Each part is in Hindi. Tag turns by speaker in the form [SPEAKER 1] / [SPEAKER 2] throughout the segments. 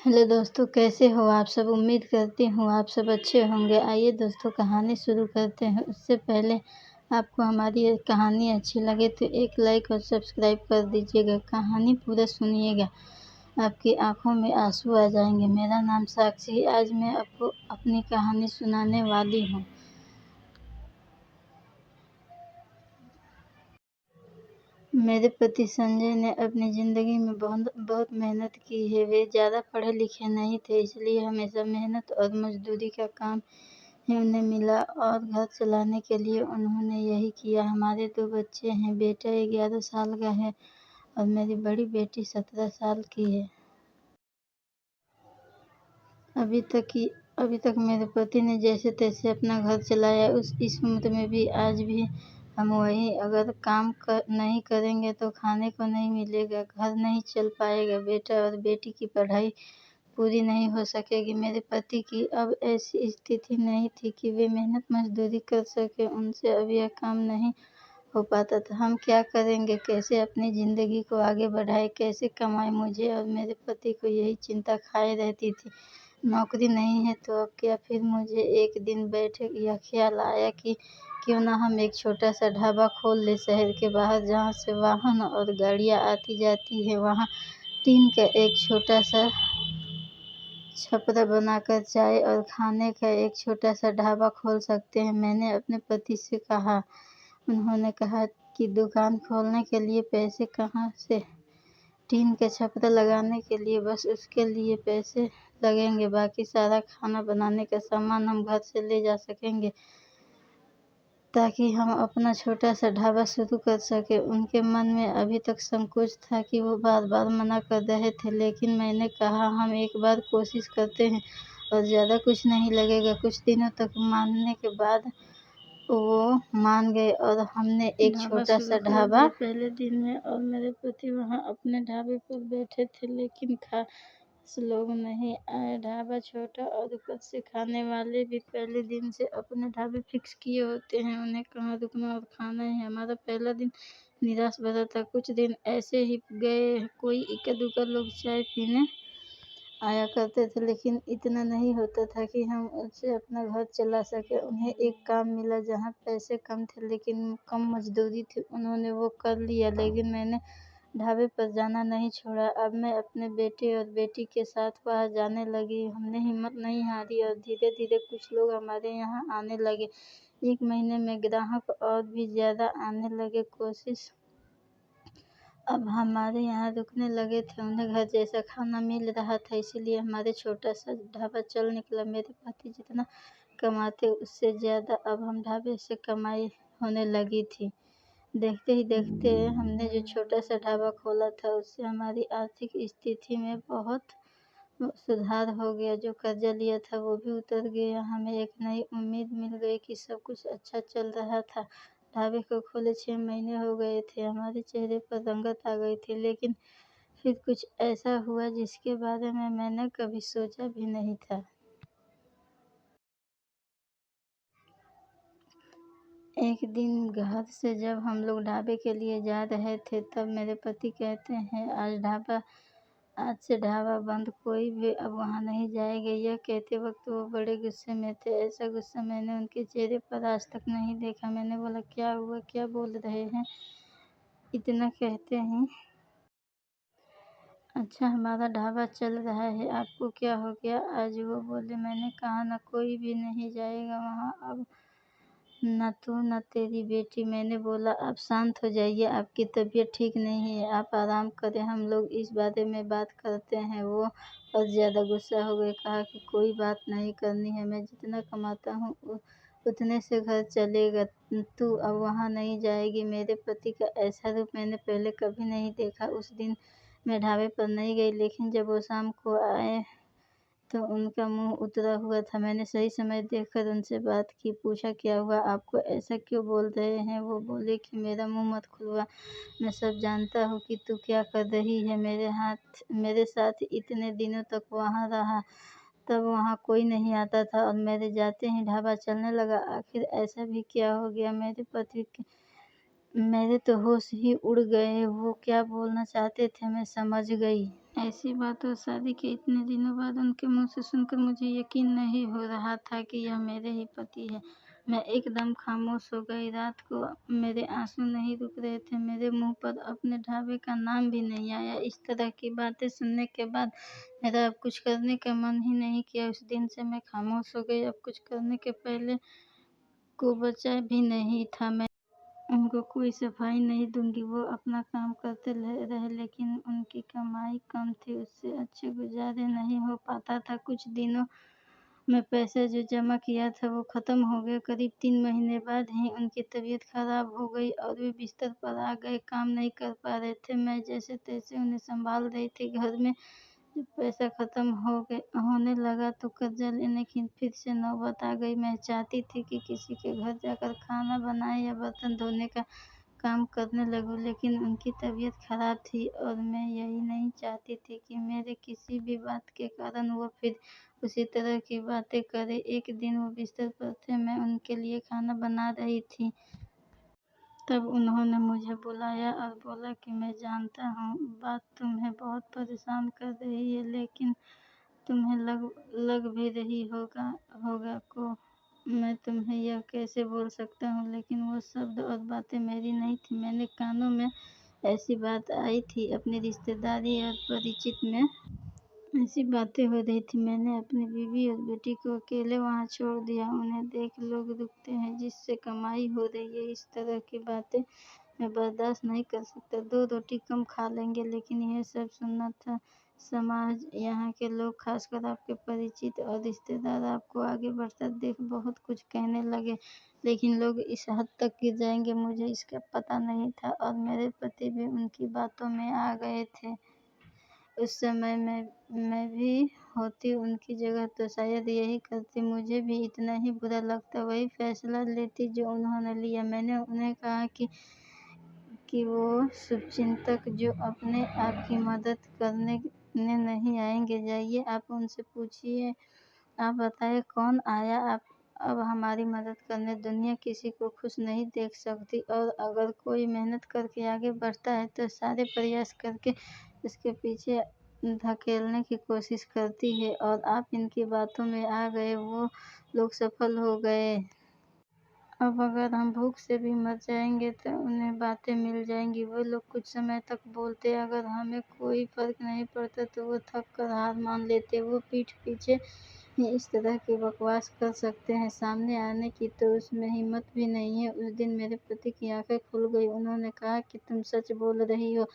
[SPEAKER 1] हेलो दोस्तों, कैसे हो आप सब? उम्मीद करती हूँ आप सब अच्छे होंगे। आइए दोस्तों, कहानी शुरू करते हैं। उससे पहले आपको हमारी ये कहानी अच्छी लगे तो एक लाइक और सब्सक्राइब कर दीजिएगा। कहानी पूरा सुनिएगा, आपकी आंखों में आंसू आ जाएंगे। मेरा नाम साक्षी है। आज मैं आपको अपनी कहानी सुनाने वाली हूँ। मेरे पति संजय ने अपनी ज़िंदगी में बहुत बहुत मेहनत की है। वे ज़्यादा पढ़े लिखे नहीं थे, इसलिए हमेशा मेहनत और मजदूरी का काम ही उन्हें मिला और घर चलाने के लिए उन्होंने यही किया। हमारे 2 बच्चे हैं। बेटा 11 साल का है और मेरी बड़ी बेटी 17 साल की है। अभी तक मेरे पति ने जैसे तैसे अपना घर चलाया। इस उम्र में भी आज भी हम वही, अगर काम नहीं करेंगे तो खाने को नहीं मिलेगा, घर नहीं चल पाएगा, बेटा और बेटी की पढ़ाई पूरी नहीं हो सकेगी। मेरे पति की अब ऐसी स्थिति नहीं थी कि वे मेहनत मजदूरी कर सके। उनसे अब यह काम नहीं हो पाता था। हम क्या करेंगे, कैसे अपनी ज़िंदगी को आगे बढ़ाए, कैसे कमाएं? मुझे और मेरे पति को यही चिंता खाए रहती थी। नौकरी नहीं है तो अब क्या? फिर मुझे एक दिन बैठे यह ख्याल आया कि क्यों ना हम एक छोटा सा ढाबा खोल लें शहर के बाहर, जहाँ से वाहन और गाड़ियाँ आती जाती है। वहाँ टीन का एक छोटा सा छपरा बनाकर चाय और खाने का एक छोटा सा ढाबा खोल सकते हैं। मैंने अपने पति से कहा। उन्होंने कहा कि दुकान खोलने के लिए पैसे कहाँ से? टीन का छपरा लगाने के लिए बस उसके लिए पैसे लगेंगे, बाकी सारा खाना बनाने का सामान हम घर से ले जा सकेंगे, ताकि हम अपना छोटा सा ढाबा शुरू कर सके। उनके मन में अभी तक संकोच था कि वो बार बार मना कर रहे थे, लेकिन मैंने कहा हम एक बार कोशिश करते हैं और ज़्यादा कुछ नहीं लगेगा। कुछ दिनों तक मानने के बाद वो मान गए और हमने एक छोटा सा ढाबा पहले दिन में, और मेरे पति वहाँ अपने ढाबे पर बैठे थे, लेकिन खास लोग नहीं आए। ढाबा छोटा और ऊपर से खाने वाले भी पहले दिन से अपने ढाबे फिक्स किए होते हैं, उन्हें कहाँ रुकना और खाना है। हमारा पहला दिन निराश भरा था। कुछ दिन ऐसे ही गए, कोई इक्का दुक्का लोग चाय पीने आया करते थे, लेकिन इतना नहीं होता था कि हम उससे अपना घर चला सके। उन्हें एक काम मिला जहाँ पैसे कम थे लेकिन कम मजदूरी थी। उन्होंने वो कर लिया, लेकिन मैंने ढाबे पर जाना नहीं छोड़ा। अब मैं अपने बेटे और बेटी के साथ वहाँ जाने लगी। हमने हिम्मत नहीं हारी और धीरे धीरे कुछ लोग हमारे यहाँ आने लगे। 1 महीने में ग्राहक और भी ज़्यादा आने लगे। कोशिश अब हमारे यहाँ रुकने लगे थे। उन्हें घर जैसा खाना मिल रहा था, इसीलिए हमारे छोटा सा ढाबा चल निकला। मेरे पति जितना कमाते उससे ज़्यादा अब हम ढाबे से कमाई होने लगी थी। देखते ही देखते हमने जो छोटा सा ढाबा खोला था उससे हमारी आर्थिक स्थिति में बहुत सुधार हो गया। जो कर्जा लिया था वो भी उतर गया। हमें एक नई उम्मीद मिल गई कि सब कुछ अच्छा चल रहा था। ढाबे को खोले 6 महीने हो गए थे। हमारे चेहरे पर रंगत आ गई थी, लेकिन फिर कुछ ऐसा हुआ जिसके बारे में मैंने कभी सोचा भी नहीं था। एक दिन घर से जब हम लोग ढाबे के लिए जा रहे थे, तब मेरे पति कहते हैं आज से ढाबा बंद, कोई भी अब वहाँ नहीं जाएगा। यह कहते वक्त वो बड़े गुस्से में थे। ऐसा गुस्सा मैंने उनके चेहरे पर आज तक नहीं देखा। मैंने बोला, क्या हुआ, क्या बोल रहे हैं? इतना कहते हैं, अच्छा हमारा ढाबा चल रहा है, आपको क्या हो गया आज? वो बोले, मैंने कहा ना, कोई भी नहीं जाएगा वहाँ अब, न तू न तेरी बेटी। मैंने बोला, आप शांत हो जाइए, आपकी तबीयत ठीक नहीं है, आप आराम करें, हम लोग इस बारे में बात करते हैं। वो और ज़्यादा गुस्सा हो गए। कहा कि कोई बात नहीं करनी है, मैं जितना कमाता हूँ उतने से घर चलेगा, तू अब वहाँ नहीं जाएगी। मेरे पति का ऐसा रूप मैंने पहले कभी नहीं देखा। उस दिन मैं ढाबे पर नहीं गई, लेकिन जब वो शाम को आए तो उनका मुंह उतरा हुआ था। मैंने सही समय देखकर उनसे बात की, पूछा, क्या हुआ, आपको ऐसा क्यों बोल रहे हैं? वो बोले कि मेरा मुंह मत खुलवा, मैं सब जानता हूँ कि तू क्या कर रही है। मेरे साथ इतने दिनों तक वहाँ रहा, तब वहाँ कोई नहीं आता था और मेरे जाते ही ढाबा चलने लगा। आखिर ऐसा भी क्या हो गया? मेरे तो होश ही उड़ गए। वो क्या बोलना चाहते थे मैं समझ गई। ऐसी बात और शादी के इतने दिनों बाद उनके मुँह से सुनकर मुझे यकीन नहीं हो रहा था कि यह मेरे ही पति हैं। मैं एकदम खामोश हो गई। रात को मेरे आँसू नहीं रुक रहे थे। मेरे मुँह पर अपने ढाबे का नाम भी नहीं आया। इस तरह की बातें सुनने के बाद मेरा अब कुछ करने का मन ही नहीं किया। उस दिन से मैं खामोश हो गई। अब कुछ करने के पहले को बचा भी नहीं था। मैं उनको कोई सफाई नहीं दूँगी, वो अपना काम करते रहे, लेकिन उनकी कमाई कम थी, उससे अच्छे गुज़ारे नहीं हो पाता था। कुछ दिनों में पैसा जो जमा किया था वो ख़त्म हो गया। करीब 3 महीने बाद ही उनकी तबीयत ख़राब हो गई और वे बिस्तर पर आ गए, काम नहीं कर पा रहे थे। मैं जैसे-तैसे उन्हें सँभाल रही थी। घर में जब पैसा ख़त्म होने लगा तो कर्ज़ा लेने की फिर से नौबत आ गई। मैं चाहती थी कि किसी के घर जाकर खाना बनाए या बर्तन धोने का काम करने लगूँ, लेकिन उनकी तबीयत खराब थी और मैं यही नहीं चाहती थी कि मेरे किसी भी बात के कारण वो फिर उसी तरह की बातें करें। एक दिन वो बिस्तर पर थे, मैं उनके लिए खाना बना रही थी। तब उन्होंने मुझे बुलाया और बोला कि मैं जानता हूँ बात तुम्हें बहुत परेशान कर रही है, लेकिन तुम्हें लग भी रही होगा को मैं तुम्हें यह कैसे बोल सकता हूँ, लेकिन वो शब्द और बातें मेरी नहीं थी। मेरे कानों में ऐसी बात आई थी, अपनी रिश्तेदारी और परिचित में ऐसी बातें हो रही थी। मैंने अपनी बीवी और बेटी को अकेले वहाँ छोड़ दिया। उन्हें देख लोग रुकते हैं जिससे कमाई हो रही है। इस तरह की बातें मैं बर्दाश्त नहीं कर सकता। 2 रोटी कम खा लेंगे, लेकिन यह सब सुनना था। समाज, यहाँ के लोग, खासकर आपके परिचित और रिश्तेदार आपको आगे बढ़ता देख बहुत कुछ कहने लगे, लेकिन लोग इस हद तक गिर जाएंगे मुझे इसका पता नहीं था। और मेरे पति भी उनकी बातों में आ गए थे। उस समय मैं भी होती उनकी जगह तो शायद यही करती, मुझे भी इतना ही बुरा लगता, वही फैसला लेती जो उन्होंने लिया। मैंने उन्हें कहा कि वो शुभचिंतक जो अपने आपकी मदद करने नहीं आएंगे, जाइए आप उनसे पूछिए। आप बताइए कौन आया आप अब हमारी मदद करने। दुनिया किसी को खुश नहीं देख सकती, और अगर कोई मेहनत करके आगे बढ़ता है तो सारे प्रयास करके उसके पीछे धकेलने की कोशिश करती है। और आप इनकी बातों में आ गए, वो लोग सफल हो गए। अब अगर हम भूख से भी मर जाएंगे तो उन्हें बातें मिल जाएंगी। वो लोग कुछ समय तक बोलते, अगर हमें कोई फर्क नहीं पड़ता तो वो थक कर हार मान लेते। वो पीठ पीछे ही इस तरह की बकवास कर सकते हैं, सामने आने की तो उसमें हिम्मत भी नहीं है। उस दिन मेरे पति की आंखें खुल गई। उन्होंने कहा कि तुम सच बोल रही हो।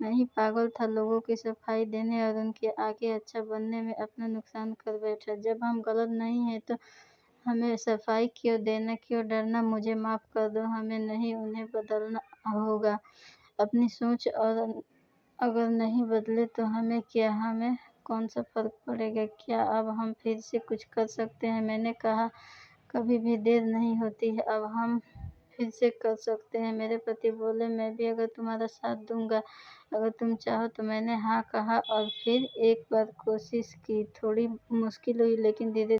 [SPEAKER 1] मैं ही पागल था, लोगों की सफाई देने और उनके आगे अच्छा बनने में अपना नुकसान कर बैठा। जब हम गलत नहीं हैं तो हमें सफाई क्यों देना, क्यों डरना। मुझे माफ़ कर दो, हमें नहीं उन्हें बदलना होगा अपनी सोच, और अगर नहीं बदले तो हमें क्या, हमें कौन सा फ़र्क पड़ेगा। क्या अब हम फिर से कुछ कर सकते हैं। मैंने कहा कभी भी देर नहीं होती है, अब हम फिर से कर सकते हैं। मेरे पति बोले मैं भी अगर तुम्हारा साथ दूंगा, अगर तुम चाहो तो। मैंने हाँ कहा और फिर एक बार कोशिश की। थोड़ी मुश्किल हुई, लेकिन धीरे